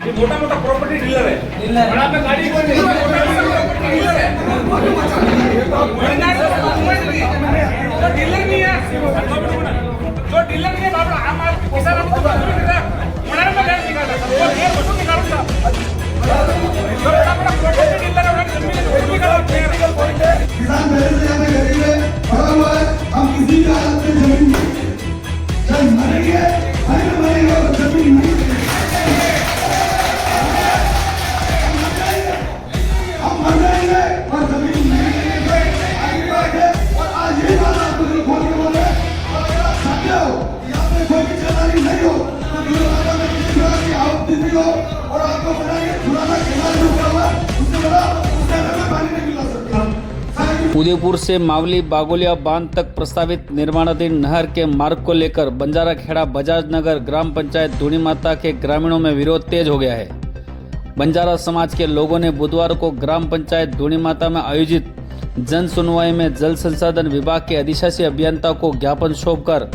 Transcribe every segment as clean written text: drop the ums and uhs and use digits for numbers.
ये मोटा मोटा प्रॉपर्टी डीलर है। बड़ा पे गाड़ी कोई नहीं, प्रॉपर्टी डीलर है। जो डीलर नहीं है, जो डीलर नहीं है बाबा, आम आदमी किसान को मजदूरी कर रहा है, उन्होंने में रेट निकाला, वो रेट वसूल निकालूंगा। जो बड़ा बड़ा प्रॉपर्टी डीलर है, उन्होंने जमीन वसूल निकाला। किसान पहले से यहाँ पे गरीब है, पड़ा हुआ है, हम किसी भी हालत में जमीन नहीं जब मरेंगे, मरेंगे और जमीन नहीं हम मर जाएंगे और जमीन नहीं आगे बढ़े। और आज ये बात आप लोग खोल के बोले और अगर आप समझे हो यहाँ पे कोई भी चलानी नहीं हो तो गुरुद्वारा में किसी तरह की आपत्ति नहीं हो और आपको बनाइए पुराना किला रुका हुआ उससे बड़ा उससे में पानी नहीं मिला सकता। उदयपुर से मावली बागोलिया बांध तक प्रस्तावित निर्माणाधीन नहर के मार्ग को लेकर बंजारा खेड़ा बजाज नगर ग्राम पंचायत धूनी माता के ग्रामीणों में विरोध तेज हो गया है। बंजारा समाज के लोगों ने बुधवार को ग्राम पंचायत धूनी माता में आयोजित जन सुनवाई में जल संसाधन विभाग के अधिशासी अभियंता को ज्ञापन सौंपकर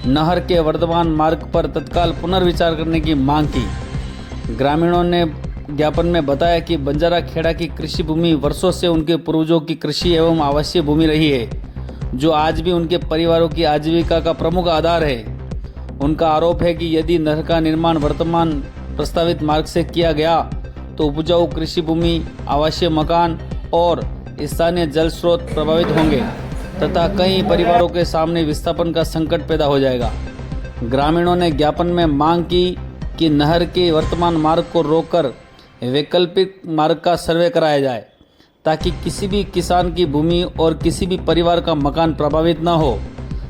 नहर के वर्तमान मार्ग पर तत्काल पुनर्विचार करने की मांग की। ग्रामीणों ने ज्ञापन में बताया कि बंजारा खेड़ा की कृषि भूमि वर्षों से उनके पूर्वजों की कृषि एवं आवासीय भूमि रही है, जो आज भी उनके परिवारों की आजीविका का प्रमुख आधार है। उनका आरोप है कि यदि नहर का निर्माण वर्तमान प्रस्तावित मार्ग से किया गया तो उपजाऊ कृषि भूमि, आवासीय मकान और स्थानीय जल स्रोत प्रभावित होंगे तथा कई परिवारों के सामने विस्थापन का संकट पैदा हो जाएगा। ग्रामीणों ने ज्ञापन में मांग की कि नहर के वर्तमान मार्ग को रोककर वैकल्पिक मार्ग का सर्वे कराया जाए ताकि किसी भी किसान की भूमि और किसी भी परिवार का मकान प्रभावित न हो।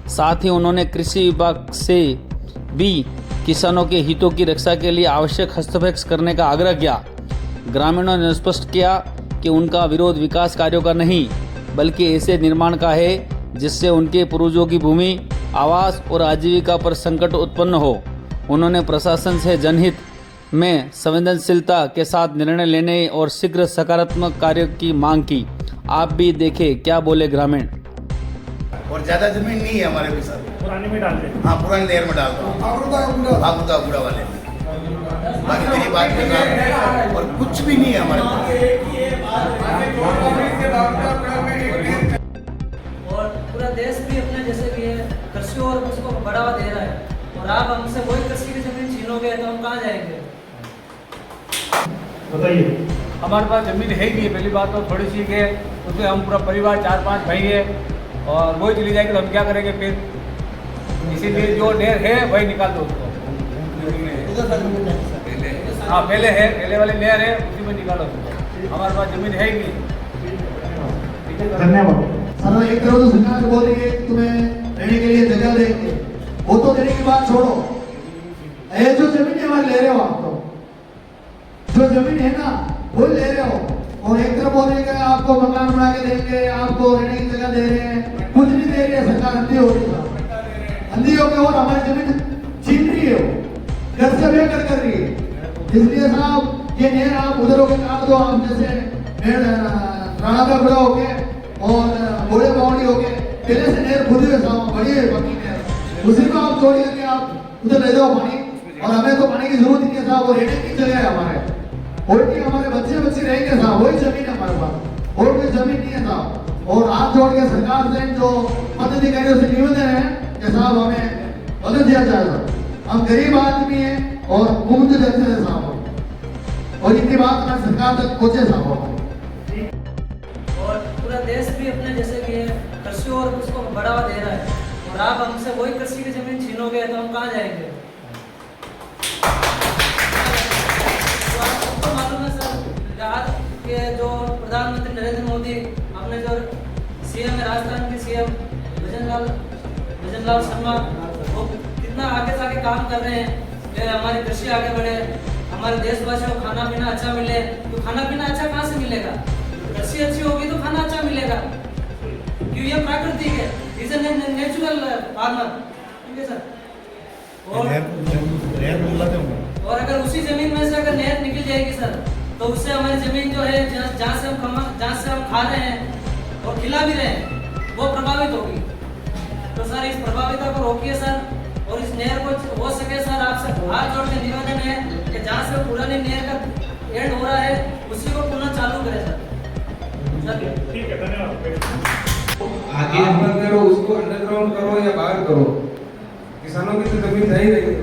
साथ ही उन्होंने कृषि विभाग से भी किसानों के हितों की रक्षा के लिए आवश्यक हस्तक्षेप करने का आग्रह किया। ग्रामीणों ने स्पष्ट किया कि उनका विरोध विकास कार्यों का नहीं बल्कि ऐसे निर्माण का है जिससे उनके पूर्वजों की भूमि, आवास और आजीविका पर संकट उत्पन्न हो। उन्होंने प्रशासन से जनहित में संवेदनशीलता के साथ निर्णय लेने और शीघ्र सकारात्मक कार्य की मांग की। आप भी देखें क्या बोले ग्रामीण। और ज्यादा जमीन नहीं है हमारे भी सर, पुरानी में डाल दे। हाँ पुरानी लेयर में डाल दो, आबूदा वाले में। बाकी मेरी बात में और कुछ भी नहीं है हमारे पास। और पूरा देश भी अपने जैसे भी है कृषि और उसको बढ़ावा दे रहा है और आप हमसे वही कृषि की जमीन छीनोगे तो हम कहाँ जाएंगे? बताइए। हमारे पास ज़मीन है ही नहीं है। पहली बात तो थोड़ी सी है, उसमें हम पूरा परिवार 4-5 भाई है और वही चली जाएगी तो हम क्या करेंगे फिर? इसीलिए जो नहर है वही निकाल दो उसको। हाँ पहले है, पहले वाली नहर है उसी में निकालो उसको। हमारे पास ज़मीन है ही नहीं। धन्यवाद। सर एक तरफ तो सरकार बोल रही है कि तुम्हें रहने के लिए जगह देंगे, वो तो देने की बात छोड़ो, ये जो जमीन हमारी ले रहे हो आप तो, जो जमीन है ना वो ले रहे हो और एक तरफ बोल रहे हैं कि आपको मकान बना के देंगे, आपको रहने की जगह दे रहे हैं, कुछ नहीं दे रही है सरकार। अंधी हो रही है, अंधी हो गई और हमारी जमीन छीन रही है, घर से बेघर कर रही है। इसलिए साहब ये नहर आप उधर होके काट दो, आप जैसे राणा का बड़ा हो गए और बूढ़े बावड़ी हो गए, पहले से नहर खुद ही साहब बड़ी है पक्की नहर, उसी को आप छोड़ करके आप उधर ले जाओ पानी। और हमें तो पानी की जरूरत नहीं है साहब, वो रहने की जगह है हमारे, और भी हमारे बच्चे रहेंगे साहब, वही जमीन है हमारे पास, और कोई जमीन नहीं है साहब। और हाथ जोड़ के सरकार से जो पदाधिकारियों से निवेदन है कि साहब हमें बदल दिया जाएगा। हम गरीब आदमी हैं और मुफ्त देते हैं साहब, और इतनी बात मैं सरकार तक पहुंचे साहब। और पूरा देश भी अपने जैसे भी है कृषि और उसको बढ़ावा दे रहा है और आप हमसे वही कृषि की जमीन छीनोगे तो हम कहाँ जाएंगे? तो आपको मालूम है सर, आज के जो प्रधानमंत्री नरेंद्र मोदी, अपने जो सीएम है राजस्थान के सीएम भजनलाल शर्मा, वो कितना आगे से आगे काम कर रहे हैं कि हमारी कृषि आगे बढ़े, हमारे देशवासियों को खाना पीना अच्छा मिले। तो खाना पीना अच्छा कहाँ से मिलेगा? कृषि अच्छी होगी तो खाना अच्छा मिलेगा, क्योंकि ये प्राकृतिक है, इज ए नेचुरल फार्मर। ठीक है सर। और अगर उसी जमीन में से अगर नहर निकल जाएगी सर, तो उससे हमारी जमीन जो है जहाँ से हम खा रहे हैं और खिला भी रहे हैं वो प्रभावित होगी। तो सर इस प्रभाविता को रोकिए सर, और इस नहर को हो सके सर आपसे हाथ जोड़ के निवेदन है कि जहाँ से पुरानी नहर का एंड हो रहा है उसी को पुनः चालू करें सर। ठीक है, धन्यवाद। आगे अपना करो, उसको अंडरग्राउंड करो या बाहर करो, किसानों की तो जमीन जा ही रही है।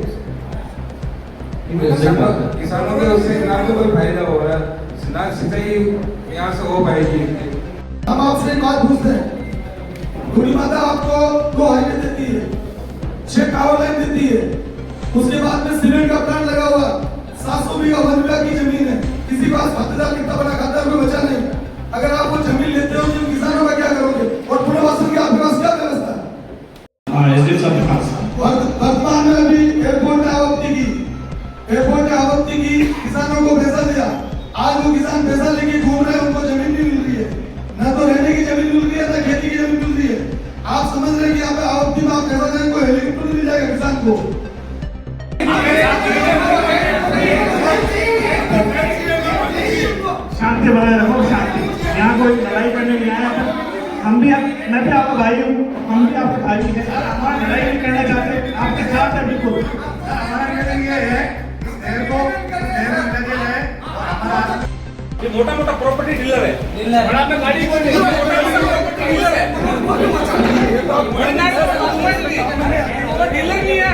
किसानों के उससे ना तो कोई फायदा हो रहा है, ना सिंचाई यहाँ से हो पाएगी। हम आपसे एक बात पूछते हैं, धूनी माता आपको 2 हाईवे देती है, 6 पावर लाइन देती है, उसके बाद में सीमेंट का प्लांट लगा हुआ, 700 बीघा वन विभाग की जमीन है, किसी के पास खातेदार कितना बड़ा खातेदार कोई बचा नहीं। अगर आप वो जमीन लेते हो तो किसानों का क्या करोगे और पुनर्वासन की आपके पास क्या व्यवस्था है? वर्तमान में अभी एयरपोर्ट ने आपत्ति की, किसानों को पैसा दिया, आज वो किसान पैसा लेके घूम रहे हैं, उनको जमीन नहीं मिल रही है, न तो रहने की जमीन मिल रही है, न खेती की जमीन मिल रही है। आप समझ रहे हैं कि यहाँ पे आपत्ति में आप पैसा देंगे, कोई हेलीकॉप्टर मिल जाएगा किसान को। शांति बनाए रखो, शांति। यहाँ कोई लड़ाई करने नहीं आया। मैं भी आपका भाई हूँ, हम भी आपके भाई हैं। हमारा लड़ाई नहीं करना चाहते, आपके साथ है बिल्कुल। हमारा निर्णय ये है ये मोटा मोटा प्रॉपर्टी डीलर है, बड़ा में गाड़ी कोई नहीं, प्रॉपर्टी डीलर है। डीलर नहीं है।